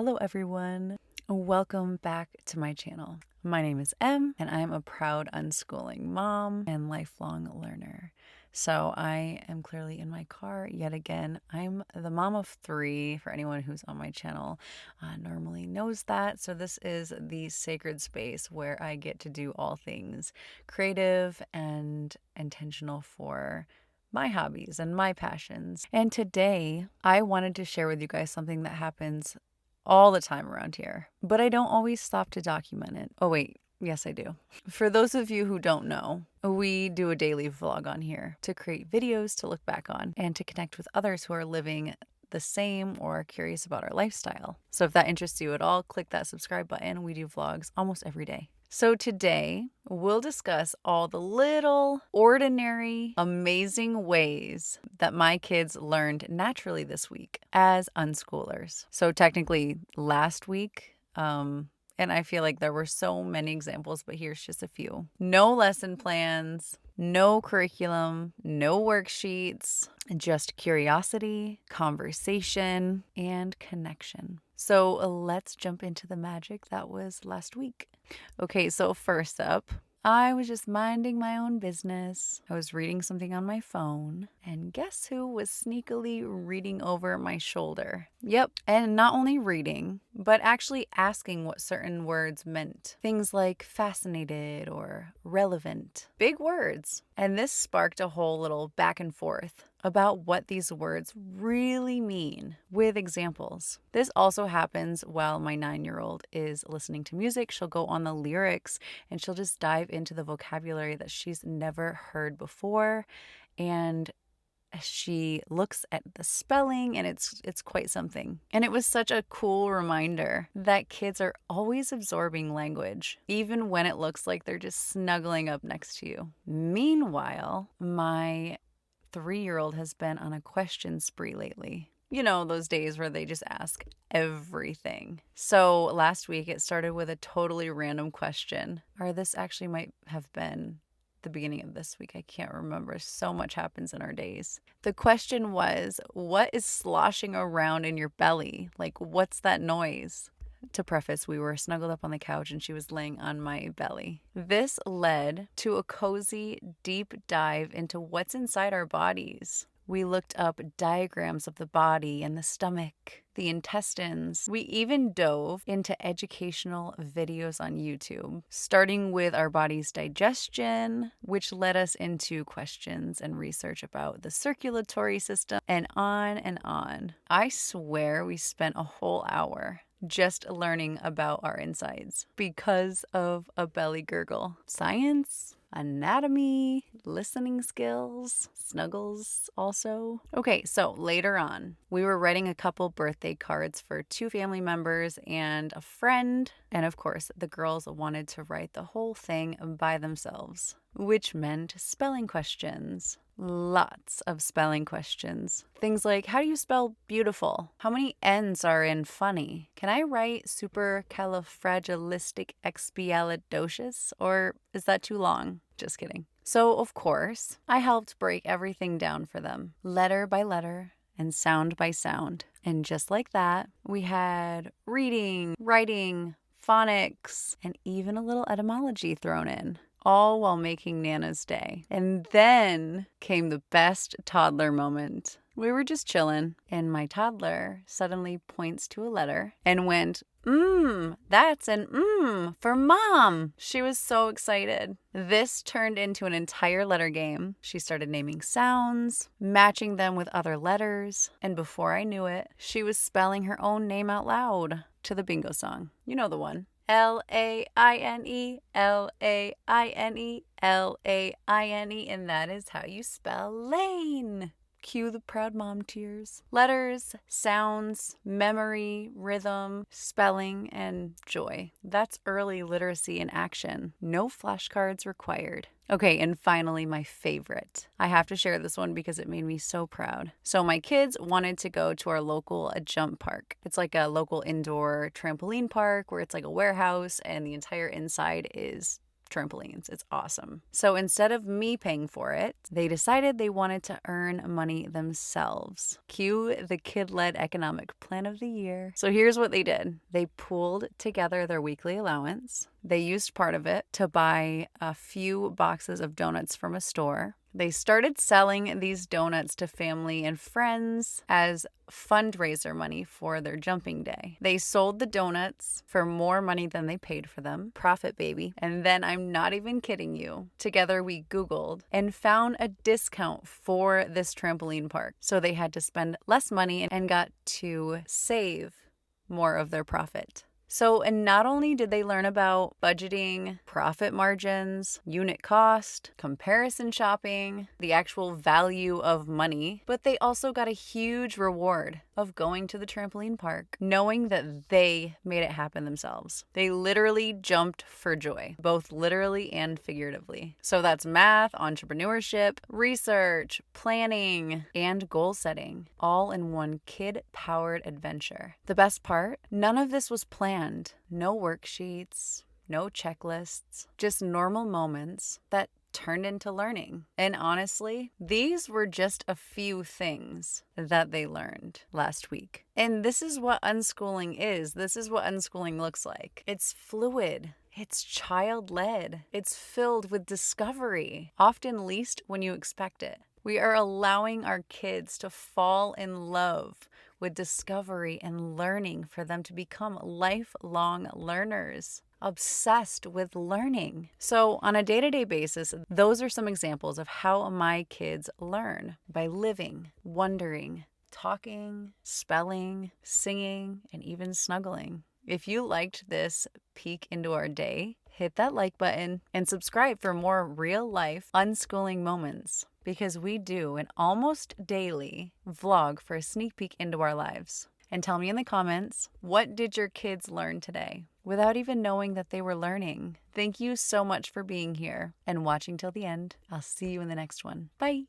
Hello everyone, welcome back to my channel. My name is Em and I'm a proud unschooling mom and lifelong learner. So I am clearly in my car yet again. I'm the mom of 3 for anyone who's on my channel normally knows that. So this is the sacred space where I get to do all things creative and intentional for my hobbies and my passions. And today I wanted to share with you guys something that happens all the time around here, but I don't always stop to document it. Oh wait, yes I do. For those of you who don't know, we do a daily vlog on here to create videos to look back on and to connect with others who are living the same or are curious about our lifestyle. So if that interests you at all, click that subscribe button. We do vlogs almost every day. So today we'll discuss all the little, ordinary, amazing ways that my kids learned naturally this week as unschoolers. So technically last week, and I feel like there were so many examples, but here's just a few. No lesson plans, no curriculum, no worksheets, just curiosity, conversation, and connection. So let's jump into the magic that was last week. Okay, so first up, I was just minding my own business. I was reading something on my phone, and guess who was sneakily reading over my shoulder? Yep, and not only reading, but actually asking what certain words meant. Things like fascinated or relevant. Big words. And this sparked a whole little back and forth about what these words really mean with examples. This also happens while my 9-year-old is listening to music. She'll go on the lyrics and she'll just dive into the vocabulary that she's never heard before. And she looks at the spelling and it's quite something. And it was such a cool reminder that kids are always absorbing language, even when it looks like they're just snuggling up next to you. Meanwhile, my 3-year-old has been on a question spree lately. You know, those days where they just ask everything. So last week it started with a totally random question, or this actually might have been the beginning of this week. I can't remember. So much happens in our days. The question was, what is sloshing around in your belly? Like, what's that noise? To preface, we were snuggled up on the couch and she was laying on my belly. This led to a cozy, deep dive into what's inside our bodies. We looked up diagrams of the body and the stomach, the intestines. We even dove into educational videos on YouTube, starting with our body's digestion, which led us into questions and research about the circulatory system, and on and on. I swear we spent a whole hour just learning about our insides because of a belly gurgle. Science, anatomy, listening skills, snuggles also. Okay, so later on, we were writing a couple birthday cards for 2 family members and a friend. And of course, the girls wanted to write the whole thing by themselves, which meant spelling questions. Lots of spelling questions. Things like, how do you spell beautiful? How many N's are in funny? Can I write supercalifragilisticexpialidocious? Or is that too long? Just kidding. So, of course, I helped break everything down for them, letter by letter and sound by sound. And just like that, we had reading, writing, phonics, and even a little etymology thrown in, all while making Nana's day. And then came the best toddler moment. We were just chilling, and my toddler suddenly points to a letter and went, that's an for mom. She was so excited. This turned into an entire letter game. She started naming sounds, matching them with other letters, and before I knew it, she was spelling her own name out loud to the bingo song. You know the one. Laine, Laine, Laine, and that is how you spell Lane. Cue the proud mom tears. Letters, sounds, memory, rhythm, spelling, and joy. That's early literacy in action. No flashcards required. Okay, and finally, my favorite. I have to share this one because it made me so proud. So my kids wanted to go to our local jump park. It's like a local indoor trampoline park where it's like a warehouse and the entire inside is trampolines. It's awesome. So instead of me paying for it, they decided they wanted to earn money themselves. Cue the kid-led economic plan of the year. So here's what they did. They pooled together their weekly allowance. They used part of it to buy a few boxes of donuts from a store. They started selling these donuts to family and friends as fundraiser money for their jumping day. They sold the donuts for more money than they paid for them. Profit, baby. And then, I'm not even kidding you, together we Googled and found a discount for this trampoline park. So they had to spend less money and got to save more of their profit. So, and not only did they learn about budgeting, profit margins, unit cost, comparison shopping, the actual value of money, but they also got a huge reward of going to the trampoline park, knowing that they made it happen themselves. They literally jumped for joy, both literally and figuratively. So that's math, entrepreneurship, research, planning, and goal setting, all in one kid-powered adventure. The best part, none of this was planned. No worksheets, no checklists, just normal moments that turned into learning. And honestly, these were just a few things that they learned last week. And this is what unschooling is. This is what unschooling looks like. It's fluid. It's child-led. It's filled with discovery, often least when you expect it. We are allowing our kids to fall in love with discovery and learning for them to become lifelong learners, obsessed with learning. So on a day-to-day basis, those are some examples of how my kids learn: by living, wondering, talking, spelling, singing, and even snuggling. If you liked this peek into our day, hit that like button and subscribe for more real-life unschooling moments, because we do an almost daily vlog for a sneak peek into our lives. And tell me in the comments, what did your kids learn today without even knowing that they were learning? Thank you so much for being here and watching till the end. I'll see you in the next one. Bye.